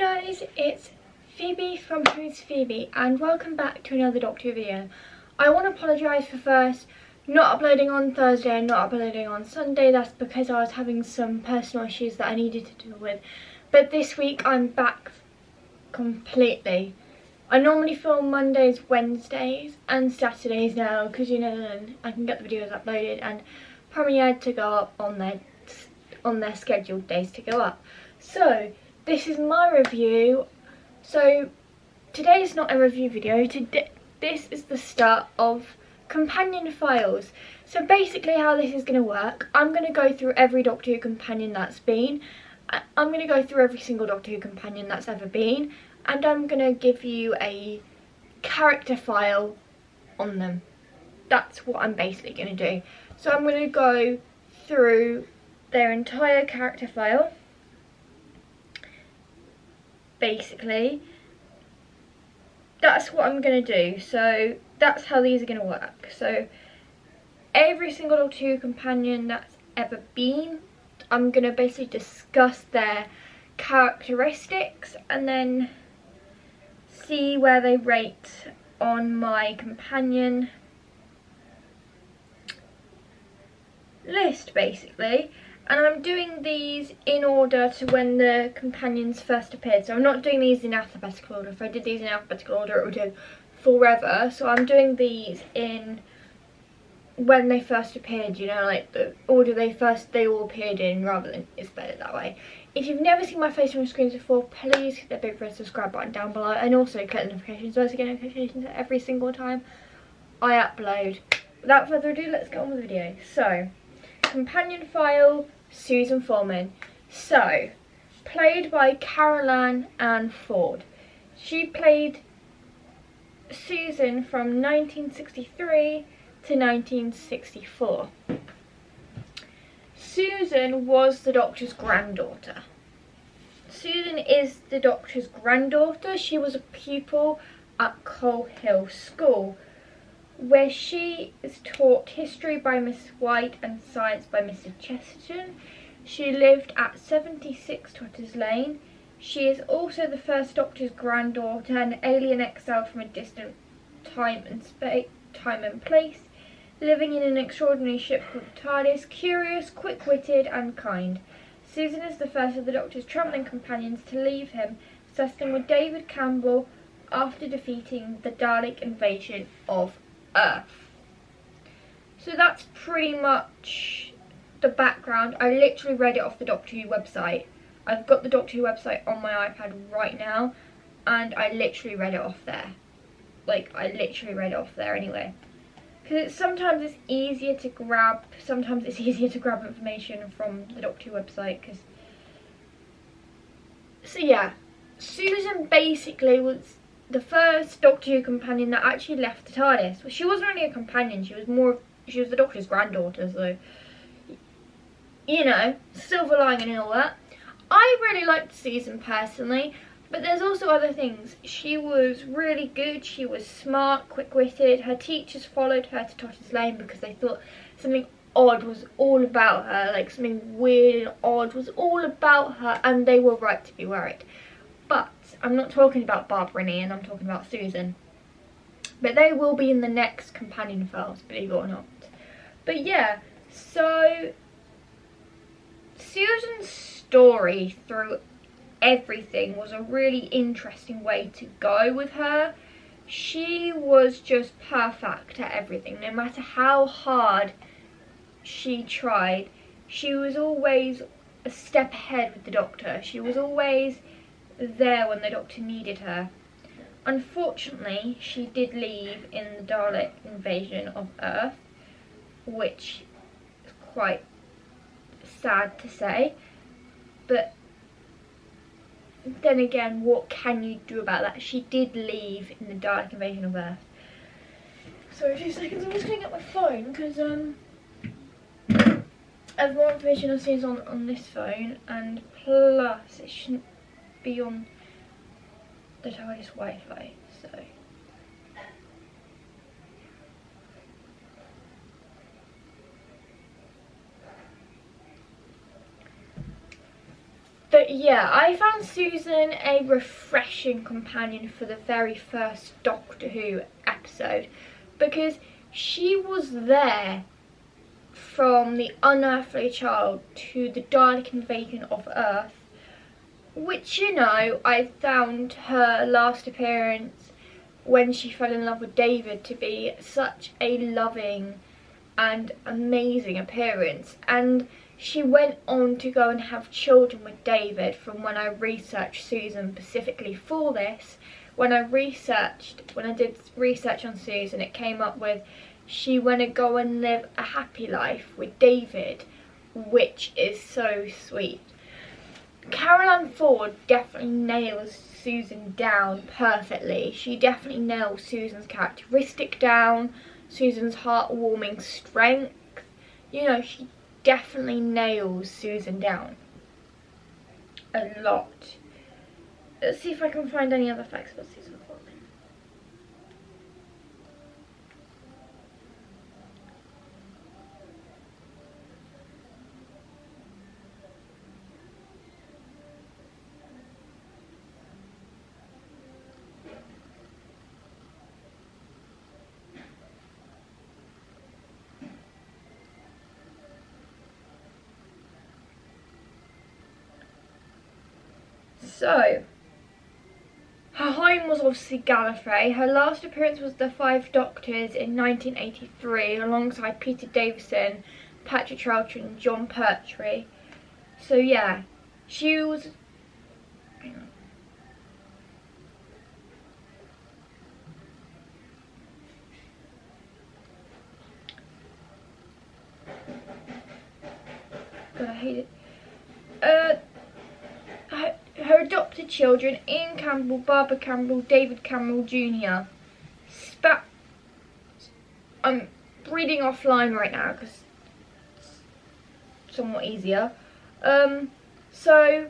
guys, it's Phoebe from Who's Phoebe and welcome back to another Doctor Who video. I want to apologise for first not uploading on Thursday and not uploading on Sunday. That's because I was having some personal issues that I needed to deal with. But this week I'm back completely. I normally film Mondays, Wednesdays and Saturdays now because then I can get the videos uploaded and premiered to go up on their scheduled days to go up. So this is my review. So today is not a review video. This is the start of companion files. So basically how this is going to work, I'm going to go through every Doctor Who companion that's been. I'm going to go through every single Doctor Who companion that's ever been. And I'm going to give you a character file on them. That's what I'm basically going to do. So I'm going to go through their entire character file. Basically, that's what I'm going to do. So that's how these are going to work. So every single Doctor Who companion that's ever been, I'm going to basically discuss their characteristics and then see where they rate on my companion list basically. And I'm doing these in order to when the companions first appeared. So I'm not doing these in alphabetical order. If I did these in alphabetical order, it would take forever. So I'm doing these in when they first appeared, like the order they all appeared in, rather than it's better that way. If you've never seen my face on screens before, please hit the big red subscribe button down below and also click the notifications bell to get notifications every single time I upload. Without further ado, let's get on with the video. So, companion file, Susan Foreman. So, played by Caroline Ann Ford. She played Susan from 1963 to 1964. Susan was the Doctor's granddaughter. Susan is the Doctor's granddaughter. She was a pupil at Coal Hill School, where she is taught history by Miss White and science by Mr. Chesterton. She lived at 76 Twitters Lane. She is also the first Doctor's granddaughter, an alien exile from a distant time and place, living in an extraordinary ship called the TARDIS, curious, quick-witted and kind. Susan is the first of the Doctor's travelling companions to leave him, settling with David Campbell after defeating the Dalek invasion of Earth. So that's pretty much the background. I literally read it off the Doctor Who website. I've got the Doctor Who website on my iPad right now and I literally read it off there. I literally read it off there anyway. Because sometimes it's easier to grab information from the Doctor Who website. So yeah, Susan basically was the first Doctor Who companion that actually left the TARDIS. Well, she wasn't really a companion, she was the Doctor's granddaughter, so silver lining and all that. I really liked Susan personally, but there's also other things. She was really good, she was smart, quick-witted. Her teachers followed her to Totter's Lane because they thought something odd was all about her, like something weird and odd was all about her, and they were right to be worried. But I'm not talking about Barbara and Ian, I'm talking about Susan. But they will be in the next companion files, believe it or not. But yeah, so Susan's story through everything was a really interesting way to go with her. She was just perfect at everything. No matter how hard she tried, she was always a step ahead with the Doctor. She was always there when the Doctor needed her. Unfortunately, she did leave in the Dalek invasion of Earth, which is quite sad to say, but then again, what can you do about that? She did leave in the Dalek invasion of Earth. Sorry, 2 seconds, I'm just going to get my phone because I have more information on scenes on this phone, and plus it shouldn't be on the TARDIS Wi-Fi, so Yeah, I found Susan a refreshing companion for the very first Doctor Who episode because she was there from the unearthly child to the Dalek invasion of Earth, which, you know, I found her last appearance when she fell in love with David to be such a loving and amazing appearance. And she went on to go and have children with David. From when I researched Susan specifically for this, when I did research on Susan, it came up with she went to go and live a happy life with David, which is so sweet. Caroline Ford definitely nails Susan down perfectly. She definitely nails Susan's characteristic down, Susan's heartwarming strength. You know, she definitely nails Susan down a lot. Let's see if I can find any other facts about Susan Foreman. So, her home was obviously Gallifrey. Her last appearance was The Five Doctors in 1983 alongside Peter Davison, Patrick Troughton and John Pertwee. So yeah, she was... Hang on. God, I hate it. Her adopted children, Ian Campbell, Barbara Campbell, David Campbell Jr. I'm reading offline right now because it's somewhat easier. So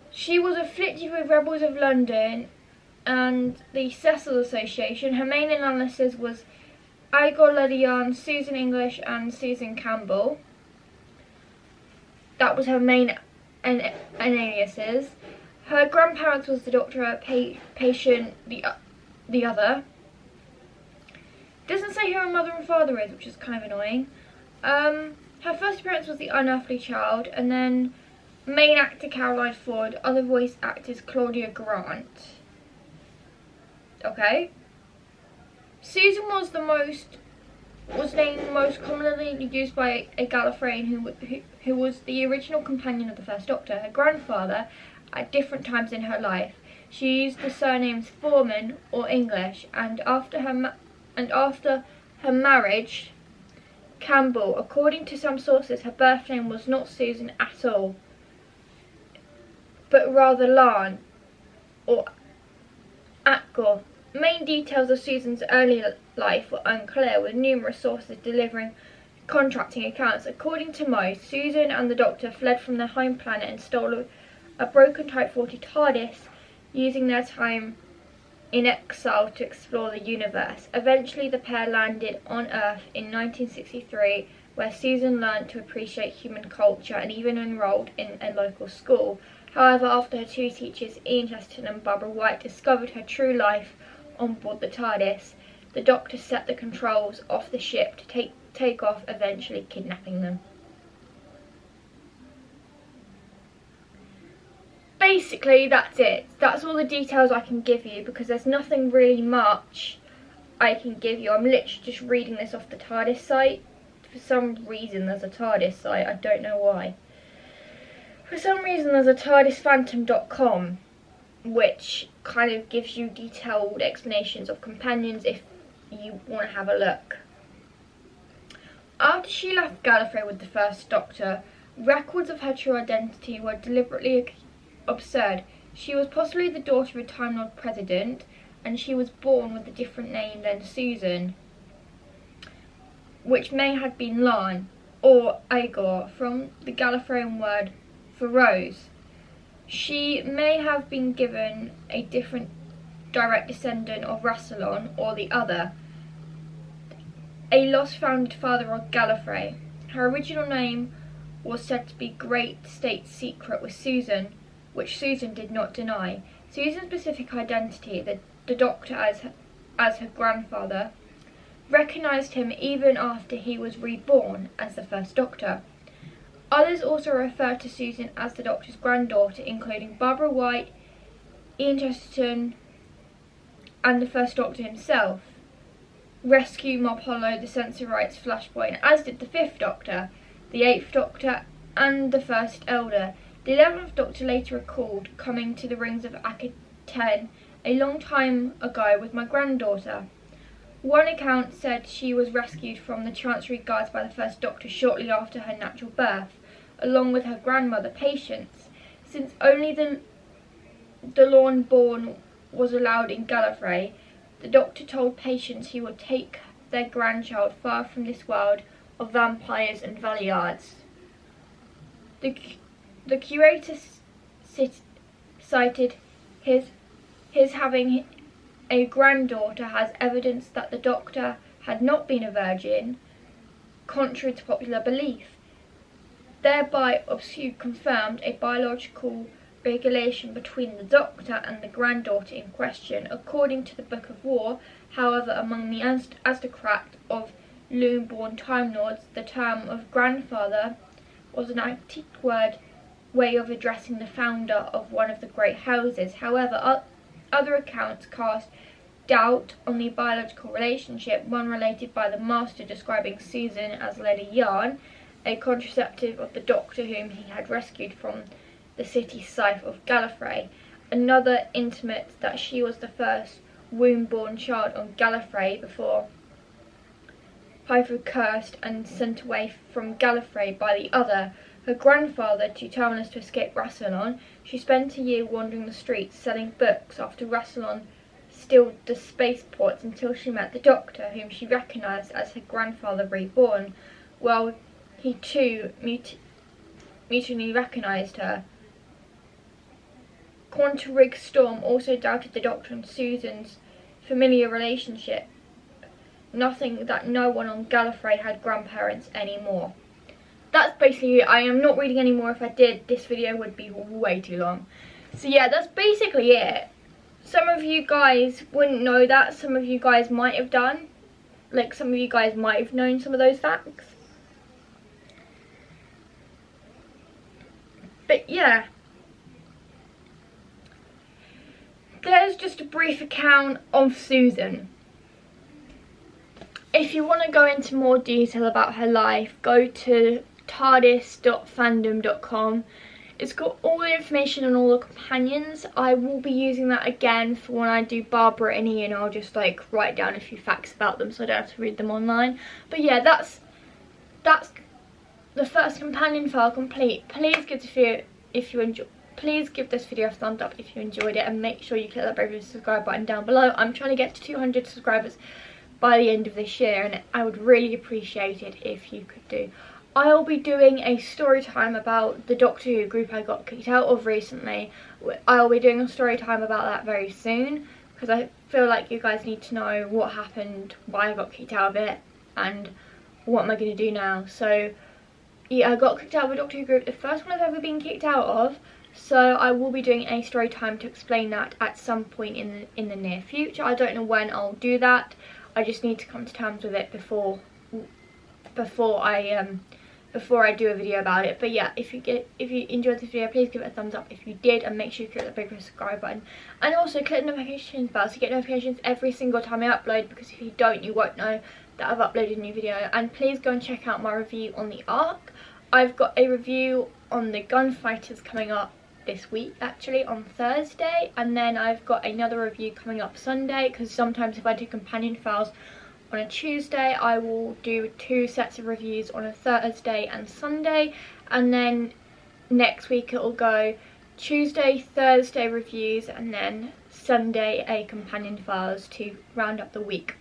she was afflicted with Rebels of London and the Cecil Association. Her main analysis was Igor Ledian, Susan English and Susan Campbell. That was her main aliases. Her grandparents was the doctor, patient, the other. Doesn't say who her mother and father is, which is kind of annoying. Her first appearance was the unearthly child, and then main actor Caroline Ford, other voice actors Claudia Grant. Okay. Susan was named most commonly used by a Gallifreyan who was the original companion of the First Doctor. Her grandfather, at different times in her life, she used the surnames Foreman or English, and after her marriage, Campbell. According to some sources, her birth name was not Susan at all, but rather Lan or Atgor. Main details of Susan's early life were unclear, with numerous sources delivering contracting accounts. According to most, Susan and the Doctor fled from their home planet and stole a broken Type 40 TARDIS, using their time in exile to explore the universe. Eventually, the pair landed on Earth in 1963, where Susan learned to appreciate human culture and even enrolled in a local school. However, after her two teachers, Ian Chesterton and Barbara White, discovered her true life on board the TARDIS, the Doctor set the controls off the ship to take off, eventually kidnapping them. Basically, that's it. That's all the details I can give you, because there's nothing really much I can give you. I'm literally just reading this off the TARDIS site. For some reason there's a TARDIS site, I don't know why. For some reason there's a TARDISphantom.com, which kind of gives you detailed explanations of companions if you want to have a look. After she left Gallifrey with the First Doctor, records of her true identity were deliberately absurd. She was possibly the daughter of a Time Lord president, and she was born with a different name than Susan, which may have been Lan or Igor, from the Gallifreyan word for rose. She may have been given a different direct descendant of Rassilon or the other, a lost founded father of Gallifrey. Her original name was said to be Great State Secret with Susan, which Susan did not deny. Susan's specific identity, the doctor as her grandfather, recognised him even after he was reborn as the first Doctor. Others also refer to Susan as the Doctor's granddaughter, including Barbara White, Ian Chesterton, and the first Doctor himself, Rescue Mob Hollow, the Censor Rights Flashpoint, as did the 5th Doctor, the 8th Doctor, and the First Elder. The 11th Doctor later recalled coming to the rings of Akhaten a long time ago with my granddaughter. One account said she was rescued from the Chancery Guards by the First Doctor shortly after her natural birth, along with her grandmother, Patience. Since only the Lorn-born was allowed in Gallifrey, the Doctor told Patience he would take their grandchild far from this world of vampires and Valiards. The curator cited his having a granddaughter as evidence that the Doctor had not been a virgin, contrary to popular belief. Thereby, Obscure confirmed a biological regulation between the Doctor and the granddaughter in question. According to the Book of War, however, among the aristocrats of Loon-born Time Lords, the term of grandfather was an antique way of addressing the founder of one of the great houses. However, other accounts cast doubt on the biological relationship, one related by the Master describing Susan as Lady Yarn, a contraceptive of the Doctor whom he had rescued from the city site of Gallifrey. Another intimates that she was the first womb-born child on Gallifrey before Piper cursed and sent away from Gallifrey by the other. Her grandfather, determined to escape Rassilon, she spent a year wandering the streets selling books after Rassilon stilled the spaceports until she met the Doctor, whom she recognised as her grandfather reborn. Well, he too mutiny recognised her. Quantarig Storm also doubted the Doctor and Susan's familiar relationship, nothing that no one on Gallifrey had grandparents anymore. That's basically it. I am not reading any more. If I did, this video would be way too long. So yeah, that's basically it. Some of you guys wouldn't know that. Some of you guys might have done. Like, some of you guys might have known some of those facts. But yeah. There's just a brief account of Susan. If you want to go into more detail about her life, go to tardis.fandom.com. It's got all the information on all the companions. I will be using that again for when I do Barbara and Ian. I'll just like write down a few facts about them so I don't have to read them online. But yeah, that's the first companion file complete. Please give this video please give this video a thumbs up if you enjoyed it, and make sure you click that brave subscribe button down below. I'm trying to get to 200 subscribers by the end of this year, and I would really appreciate it if you could do. I'll be doing a story time about the Doctor Who group I got kicked out of recently. I'll be doing a story time about that very soon, because I feel like you guys need to know what happened, why I got kicked out of it, and what am I going to do now. So yeah, I got kicked out of a Doctor Who group, the first one I've ever been kicked out of. So I will be doing a story time to explain that at some point in the near future. I don't know when I'll do that. I just need to come to terms with it before I do a video about it. But yeah, if you enjoyed this video, please give it a thumbs up if you did, and make sure you click the big subscribe button, and also click the notification bell to get notifications every single time I upload, because if you don't, you won't know that I've uploaded a new video. And please go and check out my review on the Ark. I've got a review on the Gunfighters coming up this week, actually on Thursday, and then I've got another review coming up Sunday, because sometimes if I do companion files on a Tuesday, I will do 2 sets of reviews on a Thursday and Sunday, and then next week it will go Tuesday, Thursday reviews, and then Sunday a companion files to round up the week,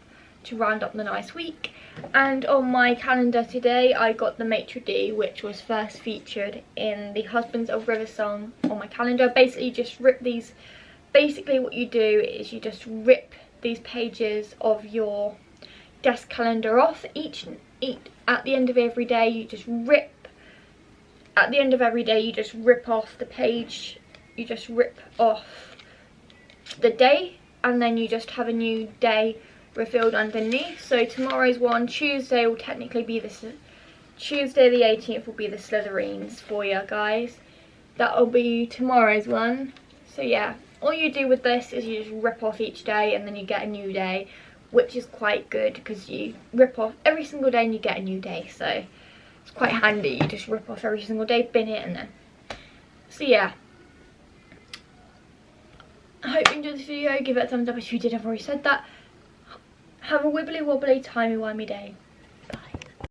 to round up the nice week. And on my calendar today, I got the Maitre D', which was first featured in the Husbands of River song on my calendar. Basically, just rip these. Basically, what you do is you just rip these pages of your desk calendar off. At the end of every day you just rip off the page, you just rip off the day, and then you just have a new day refilled underneath. So tomorrow's one, Tuesday, will technically be Tuesday the 18th will be the Slytherins for you guys. That'll be tomorrow's one. So yeah, all you do with this is you just rip off each day and then you get a new day, which is quite good because you rip off every single day and you get a new day. So it's quite handy. You just rip off every single day, bin it, and then. So yeah. I hope you enjoyed this video. Give it a thumbs up if you did. I've already said that. Have a wibbly wobbly timey wimey day.